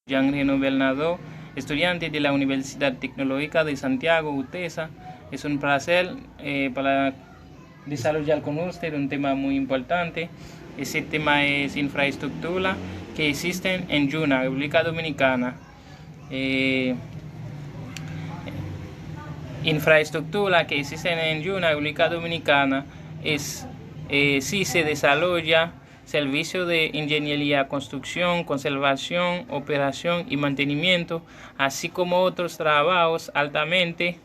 Jean Reno Bernardo, estudiante de la Universidad Tecnológica de Santiago, UTESA. Es un placer para desarrollar con usted un tema muy importante. Ese tema es infraestructura que existen en Yuna, República Dominicana. Infraestructura que existen en Yuna, República Dominicana, si se desarrolla servicio de ingeniería, construcción, conservación, operación y mantenimiento, así como otros trabajos altamente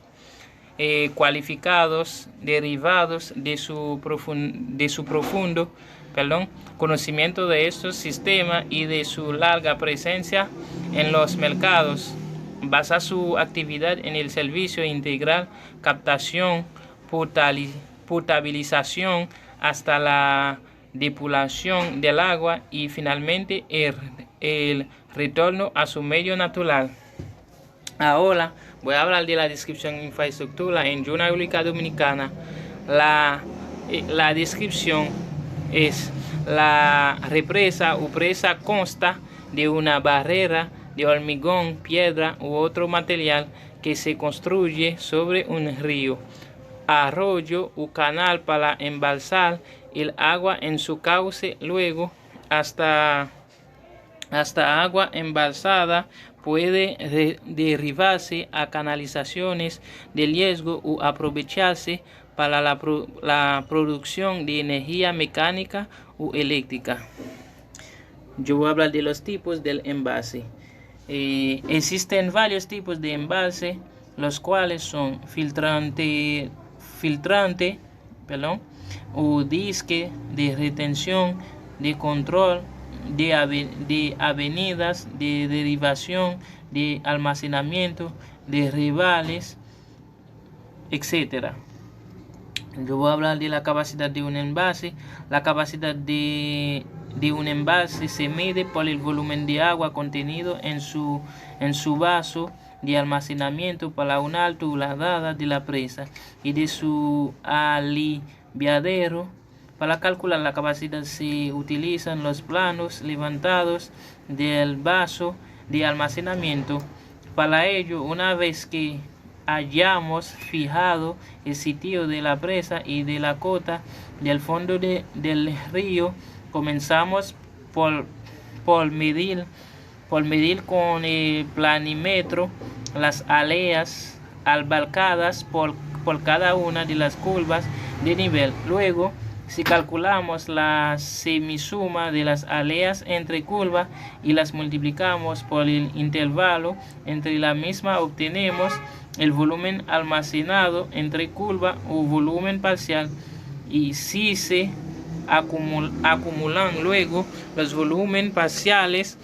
cualificados derivados de su profundo conocimiento de estos sistemas y de su larga presencia en los mercados. Basa su actividad en el servicio integral, captación, potabilización hasta la depuración del agua y finalmente el retorno a su medio natural. Ahora voy a hablar de la descripción de infraestructura en Yuna, República Dominicana. La descripción es: la represa o presa consta de una barrera de hormigón, piedra u otro material que se construye sobre un río, arroyo o canal para embalsar el agua en su cauce. Luego, hasta agua embalsada puede derivarse a canalizaciones de riesgo o aprovecharse para la producción de energía mecánica o eléctrica. Yo voy a hablar de los tipos del embalse. Existen varios tipos de embalse, los cuales son filtrante o disque de retención, de control, de avenidas, de derivación, de almacenamiento, de rivales, etc. Yo voy a hablar de la capacidad de un embalse. La capacidad de un embalse se mide por el volumen de agua contenido en su vaso de almacenamiento para una altura dada de la presa y de su aliviadero. Para calcular la capacidad se utilizan los planos levantados del vaso de almacenamiento. Para ello, una vez que hayamos fijado el sitio de la presa y de la cota del fondo del río, comenzamos por medir con el planímetro las áreas abarcadas por cada una de las curvas de nivel. Luego, si calculamos la semisuma de las áreas entre curvas y las multiplicamos por el intervalo entre la misma, obtenemos el volumen almacenado entre curva o volumen parcial. Y si se acumulan luego los volúmenes parciales,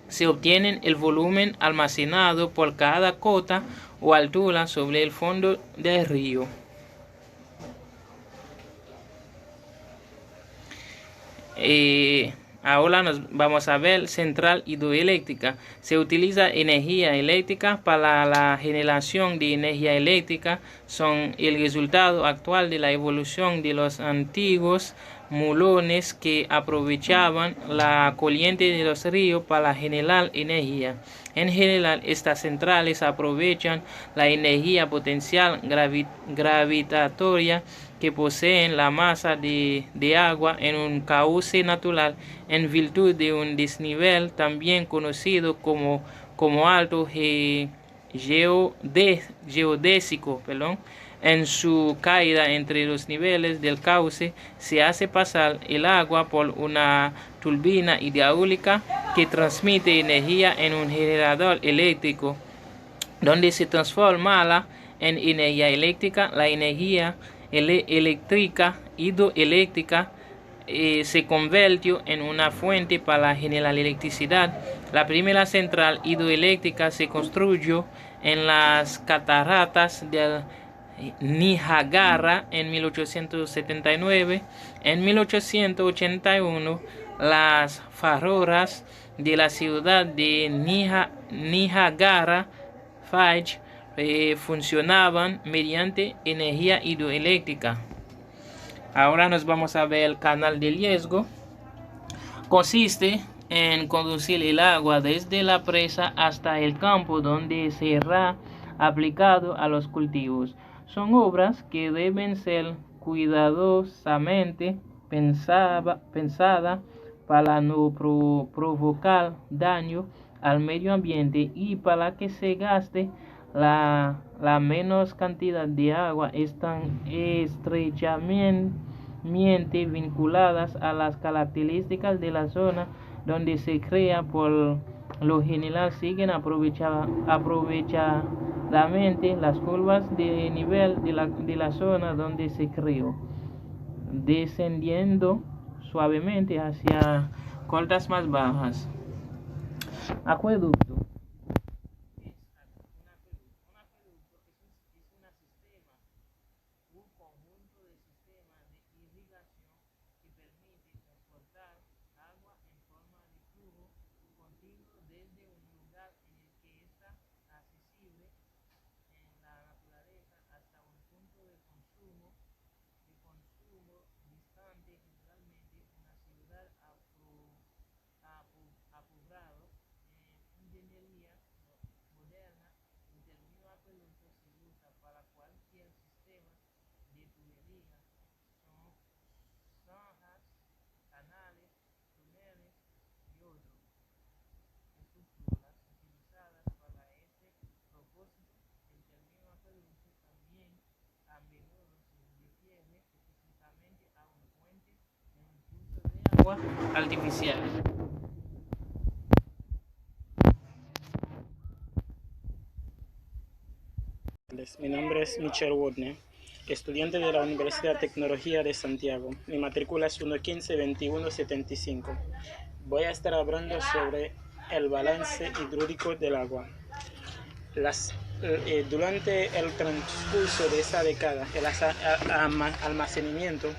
se obtiene el volumen almacenado por cada cota o altura sobre el fondo del río. Ahora nos vamos a ver central hidroeléctrica. Se utiliza energía eléctrica para la generación de energía eléctrica. Son el resultado actual de la evolución de los antiguos molones que aprovechaban la corriente de los ríos para generar energía. En general, estas centrales aprovechan la energía potencial gravitatoria que poseen la masa de agua en un cauce natural en virtud de un desnivel también conocido como alto geodésico. En su caída entre los niveles del cauce se hace pasar el agua por una turbina hidráulica que transmite energía en un generador eléctrico, donde se transforma en energía eléctrica. La energía eléctrica hidroeléctrica se convirtió en una fuente para generar electricidad. La primera central hidroeléctrica se construyó en las cataratas del Niágara en 1879. En 1881, las farolas de la ciudad de Niágara Falls funcionaban mediante energía hidroeléctrica. Ahora nos vamos a ver el canal de riesgo. Consiste en conducir el agua desde la presa hasta el campo donde será aplicado a los cultivos. Son obras que deben ser cuidadosamente pensadas para no provocar daño al medio ambiente y para que se gaste la menos cantidad de agua. Están estrechamente vinculadas a las características de la zona donde se crea. Por lo general siguen aprovechadamente las curvas de nivel de la zona donde se creó, descendiendo suavemente hacia cotas más bajas. Acueducto. Un conjunto de sistemas de irrigación que permite transportar agua en forma de flujo continuo desde un lugar en el que está accesible en la naturaleza hasta un punto de consumo distante, generalmente una ciudad poblado. Ingeniería moderna, el término acueducto se usa para cualquier sistema de tubería, son zanjas, canales, túneles y otras estructuras utilizadas para este propósito. El término acueducto también a menudo se refiere específicamente a un puente en un curso de agua artificial. Mi nombre es Michelle Woodney, estudiante de la Universidad de Tecnología de Santiago. Mi matrícula es 115-2175. Voy a estar hablando sobre el balance hidráulico del agua. Durante el transcurso de esa década, el almacenamiento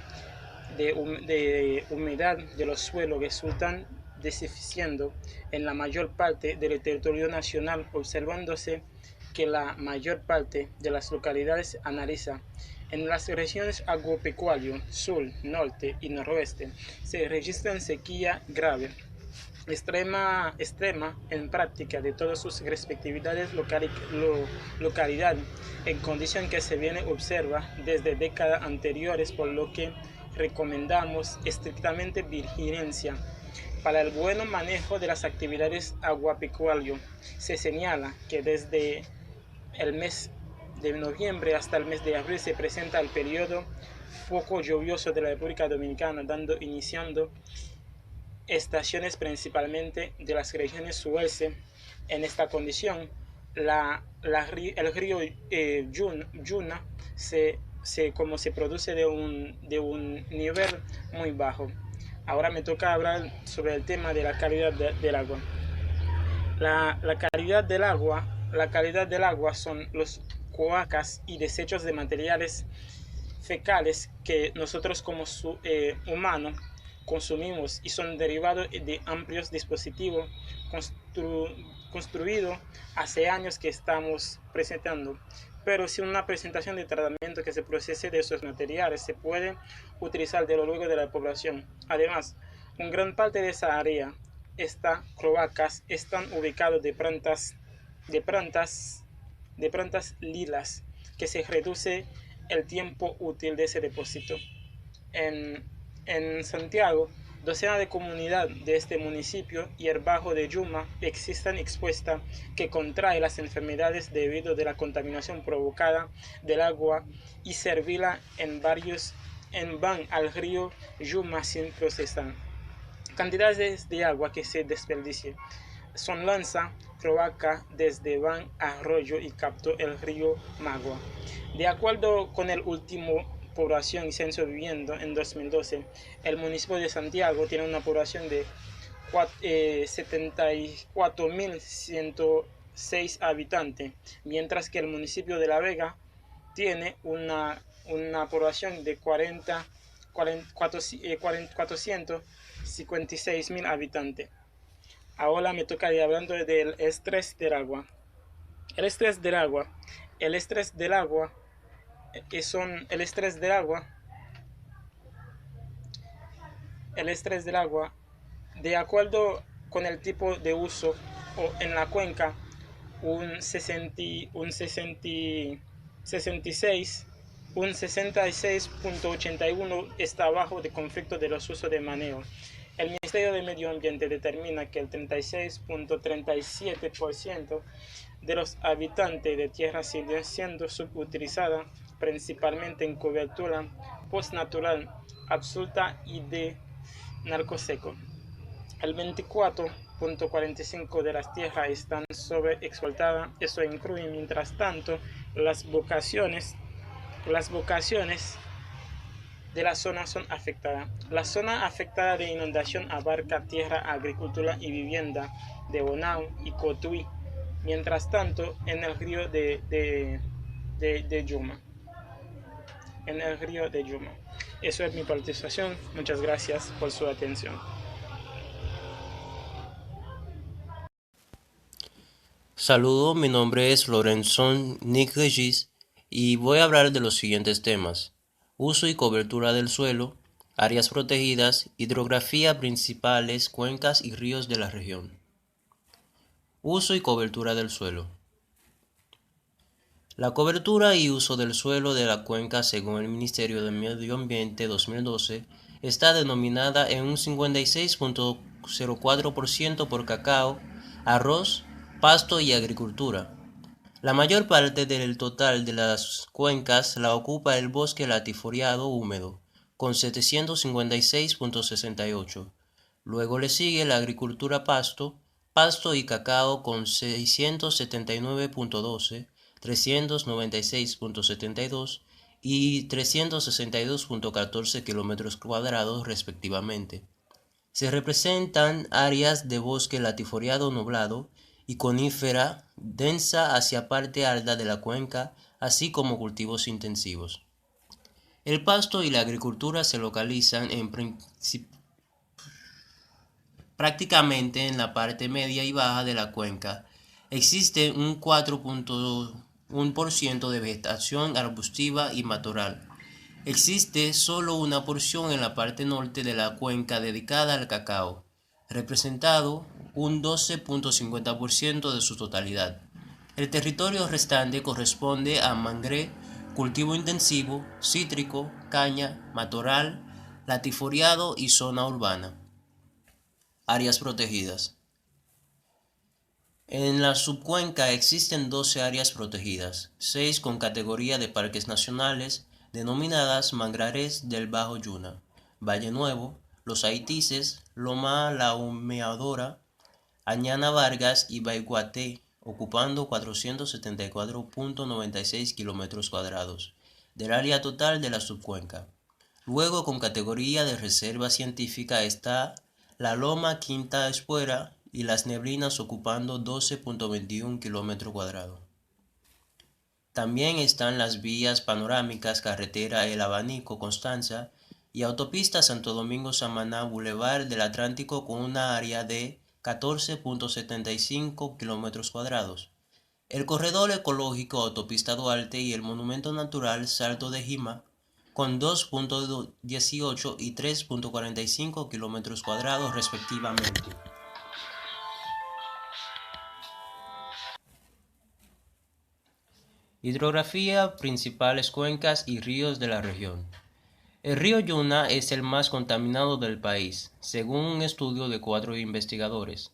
de humedad de los suelos resultan deficiendo en la mayor parte del territorio nacional, observándose que la mayor parte de las localidades analizadas en las regiones agropecuarias sur, norte y noroeste se registran sequía grave, extrema en práctica de todas sus respectivas localidades, en condición que se viene observa desde décadas anteriores, por lo que recomendamos estrictamente vigilancia. Para el buen manejo de las actividades agropecuarias, se señala que desde el mes de noviembre hasta el mes de abril se presenta el periodo poco lluvioso de la República Dominicana, iniciando estaciones principalmente de las regiones suroeste. En esta condición, el río Yuna como se produce de un nivel muy bajo. Ahora me toca hablar sobre el tema de la calidad del agua. La calidad del agua son los cloacas y desechos de materiales fecales que nosotros como humanos consumimos y son derivados de amplios dispositivos construidos hace años que estamos presentando. Pero sin una presentación de tratamiento que se procese de esos materiales, se puede utilizar de lo luego de la población. Además, una gran parte de esa área, estas cloacas están ubicadas de plantas lilas, que se reduce el tiempo útil de ese depósito. En Santiago, docenas de comunidades de este municipio y el Bajo de Yuma existen expuestas que contraen las enfermedades debido a la contaminación provocada del agua y servirla van al río Yuma sin procesar. Cantidades de agua que se desperdician son lanza, cloaca, desde van arroyo y captó el río Magua. De acuerdo con el último población y censo viviendo en 2012, el municipio de Santiago tiene una población de 74.106 habitantes, mientras que el municipio de La Vega tiene una población de 456.000 habitantes. Ahora me toca ir hablando del estrés del agua. El estrés del agua, de acuerdo con el tipo de uso o en la cuenca un 66.81 está bajo de conflicto de los usos de manejo. El Ministerio de Medio Ambiente determina que el 36.37% de los habitantes de tierra sigue siendo subutilizada principalmente en cobertura postnatural absoluta y de narcoseco. El 24.45% de las tierras están sobreexplotadas. Eso incluye, mientras tanto, las vocaciones de la zona son afectadas. La zona afectada de inundación abarca tierra, agricultura y vivienda de Bonao y Cotuí. Mientras tanto, en el río de Yuma. Eso es mi participación. Muchas gracias por su atención. Saludos, mi nombre es Lorenzo Nick Regis y voy a hablar de los siguientes temas: uso y cobertura del suelo, áreas protegidas, hidrografía principales, cuencas y ríos de la región. Uso y cobertura del suelo. La cobertura y uso del suelo de la cuenca, según el Ministerio de Medio Ambiente 2012, está denominada en un 56.04% por cacao, arroz, pasto y agricultura. La mayor parte del total de las cuencas la ocupa el bosque latifoliado húmedo, con 756.68. Luego le sigue la agricultura pasto y cacao con 679.12, 396.72 y 362.14 kilómetros cuadrados respectivamente. Se representan áreas de bosque latifoliado nublado y conífera densa hacia parte alta de la cuenca, así como cultivos intensivos. El pasto y la agricultura se localizan prácticamente en la parte media y baja de la cuenca. Existe un 4.1% de vegetación arbustiva y matorral. Existe solo una porción en la parte norte de la cuenca dedicada al cacao, representado un 12.50% de su totalidad. El territorio restante corresponde a mangré, cultivo intensivo, cítrico, caña, matorral, latifoliado y zona urbana. Áreas protegidas. En la subcuenca existen 12 áreas protegidas, 6 con categoría de parques nacionales, denominadas manglares del Bajo Yuna, Valle Nuevo, Los Haitises, Loma La Humeadora, Añana Vargas y Baiguaté, ocupando 474.96 kilómetros cuadrados del área total de la subcuenca. Luego, con categoría de reserva científica, está la Loma Quinta Espuera y Las Neblinas, ocupando 12.21 kilómetros cuadrados. También están las vías panorámicas, carretera El Abanico Constanza y autopista Santo Domingo-Samaná Boulevard del Atlántico, con una área de 14.75 kilómetros cuadrados. El corredor ecológico Autopista Duarte y el monumento natural Salto de Jima, con 2.18 y 3.45 kilómetros cuadrados respectivamente. Hidrografía, principales cuencas y ríos de la región. El río Yuna es el más contaminado del país, según un estudio de 4 investigadores.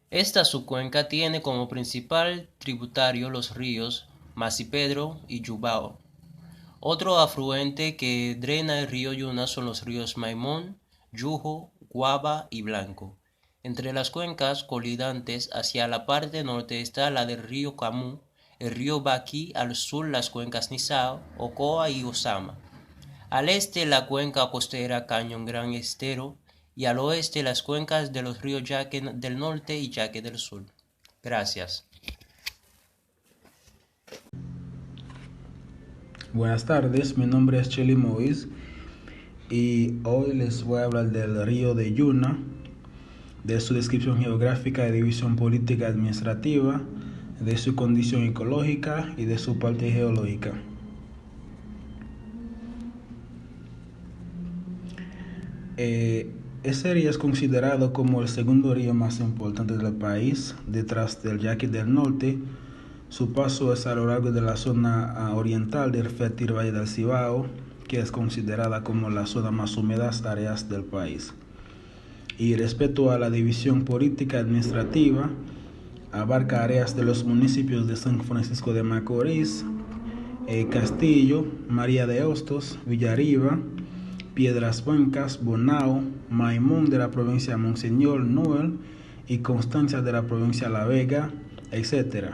Esta subcuenca tiene como principal tributario los ríos Masipedro y Yubao. Otro afluente que drena el río Yuna son los ríos Maimón, Yujo, Guaba y Blanco. Entre las cuencas colindantes hacia la parte norte está la del río Camu, el río Baqui, al sur las cuencas Nizao, Ocoa y Osama. Al este la cuenca costera Cañón Gran Estero y al oeste las cuencas de los ríos Yaque del norte y Yaque del sur. Gracias. Buenas tardes, mi nombre es Chely Moïse y hoy les voy a hablar del río de Yuna, de su descripción geográfica, de división política administrativa, de su condición ecológica y de su parte geológica. Ese río es considerado como el segundo río más importante del país, detrás del Yaqui del Norte. Su paso es a lo largo de la zona oriental del fértil Valle del Cibao, que es considerada como la zona más húmedas áreas del país. Y respecto a la división política administrativa, abarca áreas de los municipios de San Francisco de Macorís, Castillo, María de Hostos, Villarriba, Piedras Blancas, Bonao, Maimón de la provincia Monseñor Noel y Constancia de la provincia La Vega, etc.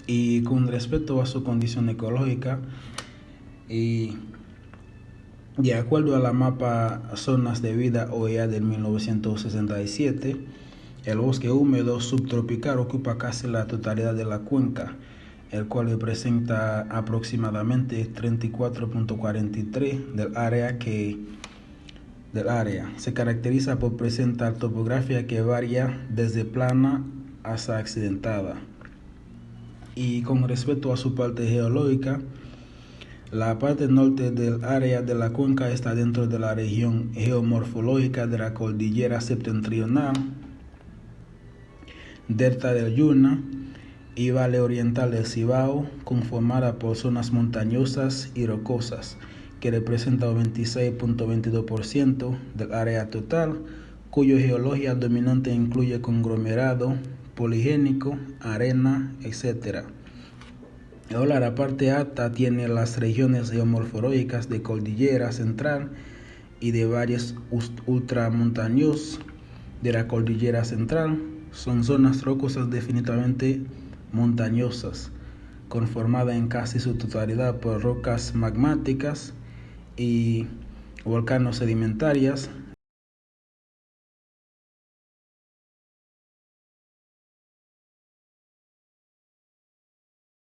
Y con respecto a su condición ecológica, y de acuerdo a la mapa Zonas de Vida OEA del 1967, el bosque húmedo subtropical ocupa casi la totalidad de la cuenca, el cual representa aproximadamente 34.43% del área. Se caracteriza por presentar topografía que varía desde plana hasta accidentada. Y con respecto a su parte geológica, la parte norte del área de la cuenca está dentro de la región geomorfológica de la cordillera septentrional, delta del Yuna y valle oriental del Cibao, conformada por zonas montañosas y rocosas, que representa un 26.22% del área total, cuya geología dominante incluye conglomerado poligénico, arena, etc. Ahora la parte alta tiene las regiones geomorfológicas de cordillera central y de valles ultramontañosos de la cordillera central. Son zonas rocosas definitivamente montañosas, conformadas en casi su totalidad por rocas magmáticas y volcanos sedimentarias,